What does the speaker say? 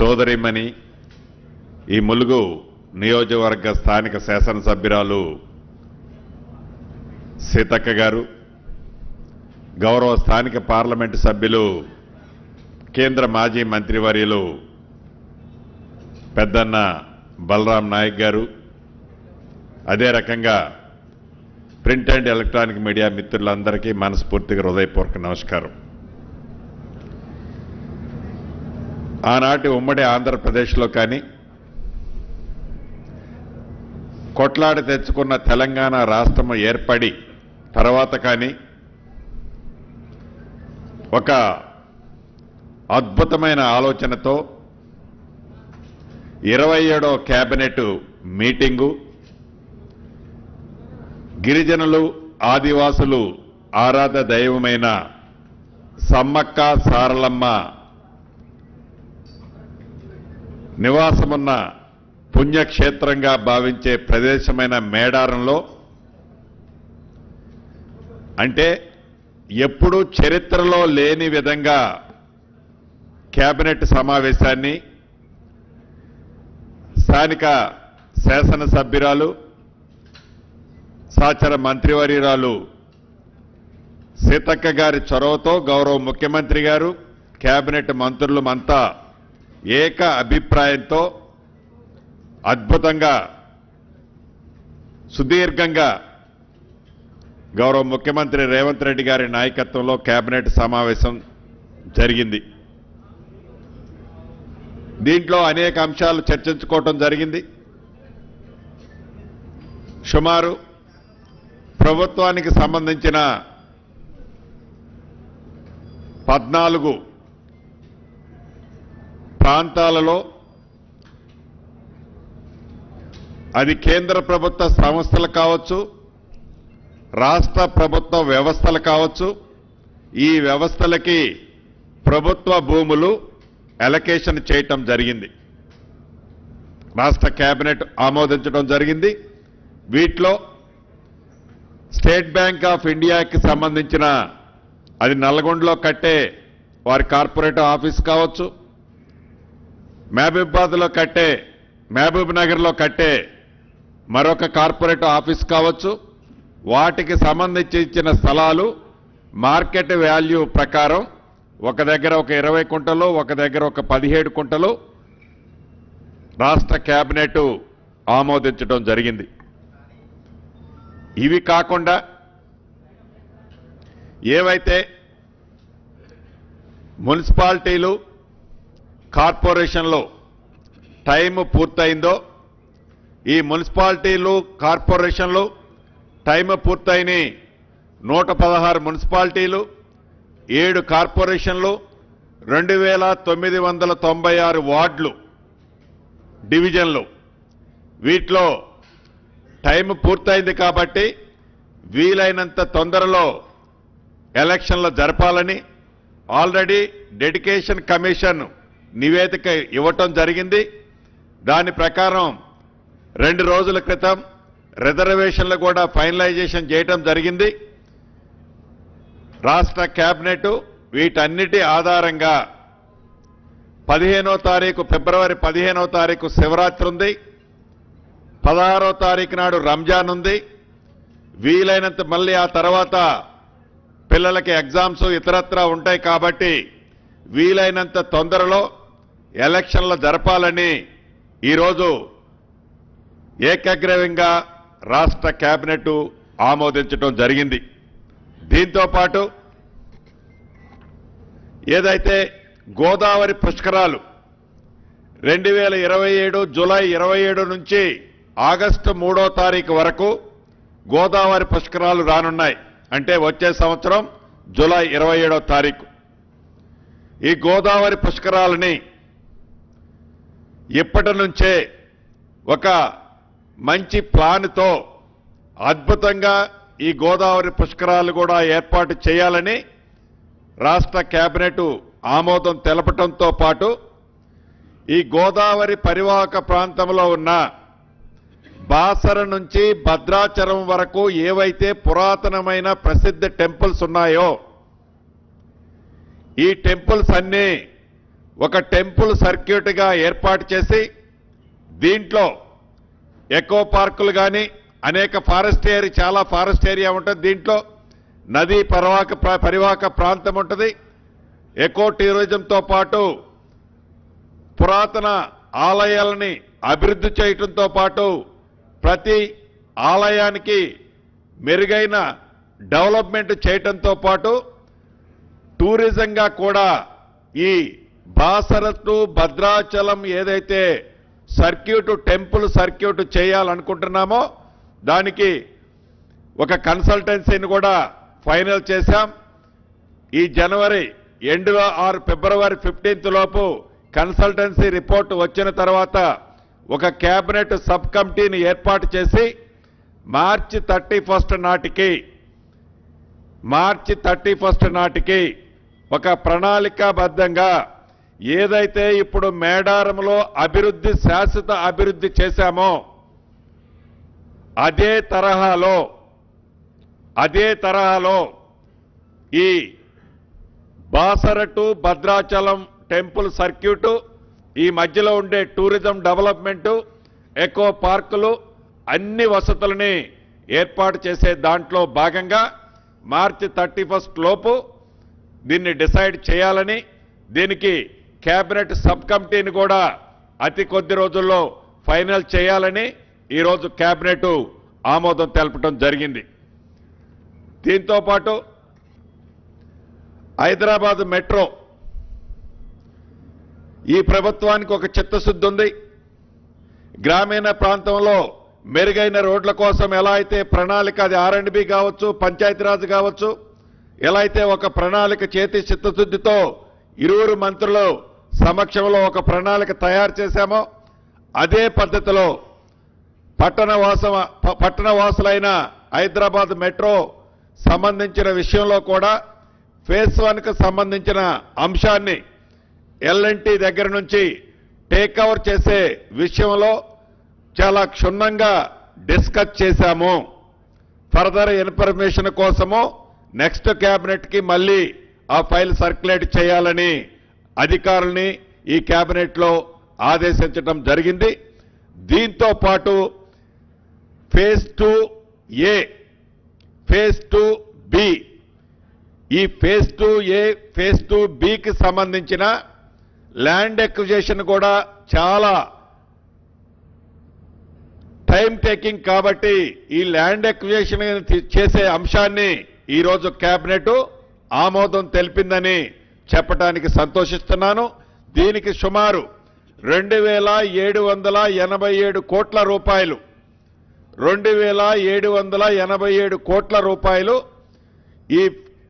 సోదరిమణి ఈ ములుగు నియోజకవర్గ స్థానిక శాసనసభ్యురాలు సీతక్క గారు, గౌరవ స్థానిక పార్లమెంటు సభ్యులు కేంద్ర మాజీ మంత్రివర్యులు పెద్దన్న బలరాం నాయక్ గారు, అదే రకంగా ప్రింట్ అండ్ ఎలక్ట్రానిక్ మీడియా మిత్రులందరికీ మనస్ఫూర్తిగా హృదయపూర్వక నమస్కారం. ఆనాటి ఉమ్మడి ఆంధ్రప్రదేశ్లో కానీ కొట్లాడి తెచ్చుకున్న తెలంగాణ రాష్ట్రం ఏర్పడి తర్వాత కానీ ఒక అద్భుతమైన ఆలోచనతో 27వ కేబినెట్ మీటింగు గిరిజనులు ఆదివాసులు ఆరాధ దైవమైన సమ్మక్క సారలమ్మ నివాసమున్న పుణ్యక్షేత్రంగా భావించే ప్రదేశమైన మేడారంలో, అంటే ఎప్పుడూ చరిత్రలో లేని విధంగా కేబినెట్ సమావేశాన్ని స్థానిక శాసనసభ్యురాలు సహచర మంత్రివర్యురాలు సీతక్క గారి చొరవతో గౌరవ ముఖ్యమంత్రి గారు, కేబినెట్ మంత్రులు అంతా ఏక అభిప్రాయంతో అద్భుతంగా సుదీర్ఘంగా గౌరవ ముఖ్యమంత్రి రేవంత్ రెడ్డి గారి నాయకత్వంలో కేబినెట్ సమావేశం జరిగింది. దీంట్లో అనేక అంశాలు చర్చించుకోవటం జరిగింది. సుమారు ప్రభుత్వానికి సంబంధించిన 14 ప్రాంతాలలో అది కేంద్ర ప్రభుత్వ సంస్థలు కావచ్చు, రాష్ట్ర ప్రభుత్వ వ్యవస్థలు కావచ్చు, ఈ వ్యవస్థలకి ప్రభుత్వ భూములు అలొకేషన్ చేయటం జరిగింది. రాష్ట్ర కేబినెట్ ఆమోదించడం జరిగింది. వీటిలో స్టేట్ బ్యాంక్ ఆఫ్ ఇండియాకి సంబంధించిన అది నల్గొండలో కట్టే వారి కార్పొరేట్ ఆఫీస్ కావచ్చు, మహబూబాబాద్లో కట్టే మహబూబ్ నగర్లో కట్టే మరొక కార్పొరేట్ ఆఫీస్ కావచ్చు, వాటికి సంబంధించి ఇచ్చిన స్థలాలు మార్కెట్ వాల్యూ ప్రకారం ఒక దగ్గర ఒక 20 కుంటలు, ఒక దగ్గర ఒక 17 కుంటలు రాష్ట్ర కేబినెట్ ఆమోదించడం జరిగింది. ఇవి కాకుండా ఏవైతే మున్సిపాలిటీలు కార్పొరేషన్లో టైం పూర్తయిందో, ఈ మున్సిపాలిటీలు కార్పొరేషన్లు టైం పూర్తయిన 116 మున్సిపాలిటీలు, 7 కార్పొరేషన్లు, 2996 వార్డులు డివిజన్లు, వీటిలో టైం పూర్తయింది కాబట్టి వీలైనంత తొందరలో ఎలక్షన్లు జరపాలని ఆల్రెడీ డెడికేషన్ కమిషన్ నివేదిక ఇవ్వటం జరిగింది. దాని ప్రకారం 2 రోజుల క్రితం రిజర్వేషన్లు కూడా ఫైనలైజేషన్ చేయటం జరిగింది. రాష్ట్ర కేబినెట్ వీటన్నిటి ఆధారంగా 15వ తారీఖు ఫిబ్రవరి 15వ తారీఖు శివరాత్రి ఉంది, 16వ తారీఖు నాడు రంజాన్ ఉంది. వీలైనంత మళ్ళీ ఆ తర్వాత పిల్లలకి ఎగ్జామ్స్ ఇతరత్రా ఉంటాయి కాబట్టి వీలైనంత తొందరలో ఎలక్షన్లు జరపాలని ఈరోజు ఏకగ్రీవంగా రాష్ట్ర కేబినెట్ ఆమోదించడం జరిగింది. దీంతో పాటు ఏదైతే గోదావరి పుష్కరాలు 2027 జూలై 27 నుంచి ఆగస్టు 3వ తారీఖు వరకు గోదావరి పుష్కరాలు రానున్నాయి. అంటే వచ్చే సంవత్సరం జూలై 27వ తారీఖు ఈ గోదావరి పుష్కరాలని ఇప్పటి నుంచే ఒక మంచి ప్లాన్తో అద్భుతంగా ఈ గోదావరి పుష్కరాలు కూడా ఏర్పాటు చేయాలని రాష్ట్ర కేబినెట్ ఆమోదం తెలపడంతో పాటు ఈ గోదావరి పరివాహక ప్రాంతంలో ఉన్న బాసర నుంచి భద్రాచలం వరకు ఏవైతే పురాతనమైన ప్రసిద్ధ టెంపుల్స్ ఉన్నాయో ఈ టెంపుల్స్ అన్నీ ఒక టెంపుల్ సర్క్యూట్గా ఏర్పాటు చేసి దీంట్లో ఎకో పార్కులు కానీ అనేక చాలా ఫారెస్ట్ ఏరియా ఉంటుంది. దీంట్లో నదీ పరివాహక ప్రాంతం ఉంటుంది. ఎకో టూరిజంతో పాటు పురాతన ఆలయాలని అభివృద్ధి చేయడంతో పాటు ప్రతి ఆలయానికి మెరుగైన డెవలప్మెంట్ చేయడంతో పాటు టూరిజంగా కూడా ఈ బాసర టు భద్రాచలం ఏదైతే టెంపుల్ సర్క్యూట్ చేయాలనుకుంటున్నామో దానికి ఒక కన్సల్టెన్సీని కూడా ఫైనల్ చేశాం. ఈ జనవరి ఎండ్ ఆర్ ఫిబ్రవరి 15th లోపు కన్సల్టెన్సీ రిపోర్ట్ వచ్చిన తర్వాత ఒక కేబినెట్ సబ్ కమిటీని ఏర్పాటు చేసి మార్చి 31st నాటికి ఒక ప్రణాళికాబద్ధంగా ఏదైతే ఇప్పుడు మేడారంలో శాశ్వత అభివృద్ధి చేశామో అదే తరహాలో ఈ Basara to Bhadrachalam temple circuit, ఈ మధ్యలో ఉండే టూరిజం డెవలప్మెంటు, ఎకో పార్కులు అన్ని వసతులని ఏర్పాటు చేసే దాంట్లో భాగంగా మార్చి 31st లోపు దీన్ని డిసైడ్ చేయాలని, దీనికి కేబినెట్ సబ్ కమిటీని కూడా అతి కొద్ది రోజుల్లో ఫైనల్ చేయాలని ఈరోజు కేబినెట్ ఆమోదం తెలపడం జరిగింది. దీంతో పాటు హైదరాబాద్ మెట్రో ఈ ప్రభుత్వానికి ఒక చిత్తశుద్ధి ఉంది. గ్రామీణ ప్రాంతంలో మెరుగైన రోడ్ల కోసం ఎలా అయితే ప్రణాళిక, అది R&B కావచ్చు, పంచాయతీరాజ్ కావచ్చు, ఎలా అయితే ఒక ప్రణాళిక చిత్తశుద్ధితో ఇరువురు మంత్రులు సమక్షంలో ఒక ప్రణాళిక తయారు చేశామో అదే పద్ధతిలో పట్టణవాసులైన హైదరాబాద్ మెట్రో సంబంధించిన విషయంలో కూడా ఫేజ్ 1కు సంబంధించిన అంశాన్ని L&T దగ్గర నుంచి టేక్ ఓవర్ చేసే విషయంలో చాలా క్షుణ్ణంగా డిస్కస్ చేశాము. ఫర్దర్ ఇన్ఫర్మేషన్ కోసము నెక్స్ట్ కేబినెట్కి మళ్ళీ ఆ ఫైల్ సర్క్యులేట్ చేయాలని అధికారుల్ని ఈ కేబినెట్లో ఆదేశించడం జరిగింది. దీంతో పాటు ఫేజ్ 2A, ఫేజ్ 2B, ఈ ఫేజ్ 2A, ఫేజ్ 2Bకి సంబంధించిన ల్యాండ్ ఎక్విజిషన్ కూడా చాలా టైం టేకింగ్ కాబట్టి ఈ ల్యాండ్ ఎక్విజిషన్ చేసే అంశాన్ని ఈరోజు కేబినెట్ ఆమోదం తెలిపిందని చెప్పడానికి సంతోషిస్తున్నాను. దీనికి సుమారు 2,787 కోట్ల రూపాయలు 2,787 కోట్ల రూపాయలు ఈ